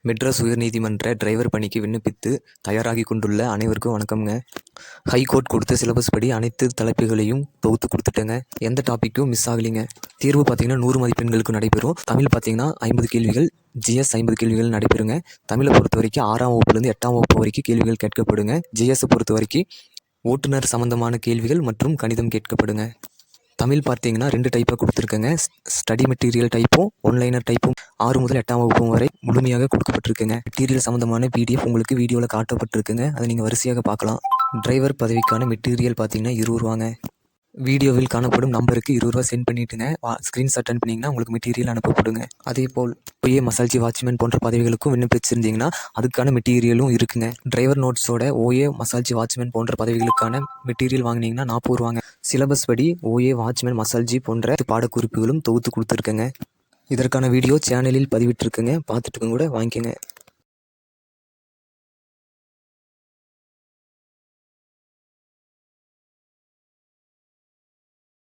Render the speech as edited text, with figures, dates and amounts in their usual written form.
மெட்ராஸ் உயர்நீதிமன்ற டிரைவர் பணிக்கு விண்ணப்பித்து தயாராகி கொண்டுள்ள அனைவருக்கும் வணக்கம்ங்க. ஹைகோர்ட் கொடுத்த சிலபஸ் படி அனைத்து தலைப்புகளையும் தொகுத்து கொடுத்துட்டேங்க. எந்த டாப்பிக்கும் மிஸ் ஆகலைங்க. தேர்வு பார்த்தீங்கன்னா 100 மதிப்பெண்களுக்கு நடைபெறும். தமிழ் பார்த்தீங்கன்னா 50 கேள்விகள், ஜிஎஸ் 50 கேள்விகள் நடைபெறுங்க. தமிழை பொறுத்த வரைக்கும் 6ஆம் வகுப்புலேருந்து 8ஆம் வகுப்பு வரைக்கும் கேள்விகள் கேட்கப்படுங்க. ஜிஎஸை பொறுத்த வரைக்கும் ஓட்டுநர் சம்பந்தமான கேள்விகள் மற்றும் கணிதம் கேட்கப்படுங்க. தமிழ் பார்த்தீங்கன்னா 2 டைப்பாக கொடுத்துருக்கேங்க. ஸ்டடி மெட்டீரியல் டைப்பும் ஒன்லைனர் டைப்பும் 6 முதல் 8ஆம் வகுப்பு வரை முழுமையாக கொடுக்கப்பட்டிருக்குங்க. மெட்டீரியல் சம்மந்தமான பிடிஎஃப் உங்களுக்கு வீடியோவில் காட்டப்பட்டிருக்குங்க. அதை நீங்கள் வரிசையாக பார்க்கலாம். டிரைவர் பதவிக்கான மெட்டீரியல் பார்த்தீங்கன்னா 20 ரூபாங்க. வீடியோவில் காணப்படும் நம்பருக்கு 20 ரூபா சென்ட் பண்ணிவிட்டுங்க. ஸ்க்ரீன்ஷாட் அனுப்பினீங்கன்னா உங்களுக்கு மெட்டீரியல் அனுப்பப்படுங்க. அதே போல் ஓஏ மசால்ஜி வாட்ச்மேன் போன்ற பதவிகளுக்கும் விண்ணப்பிச்சிருந்தீங்கன்னா அதுக்கான மெட்டீரியலும் இருக்குங்க. டிரைவர் நோட்ஸோட ஓஏ மசால்ஜி வாட்ச்மேன் போன்ற பதவிகளுக்கான மெட்டீரியல் வாங்கினீங்கன்னா 40 ரூபாங்க. சிலபஸ் படி ஓஏ வாட்ச்மேன் மசால்ஜி போன்ற பாடக்குறிப்புகளும் தொகுத்து கொடுத்துருக்கேங்க. இதற்கான வீடியோ சேனலில் பதிவிட்டிருக்குங்க. பார்த்துட்டு கூட வாங்கிக்கோங்க.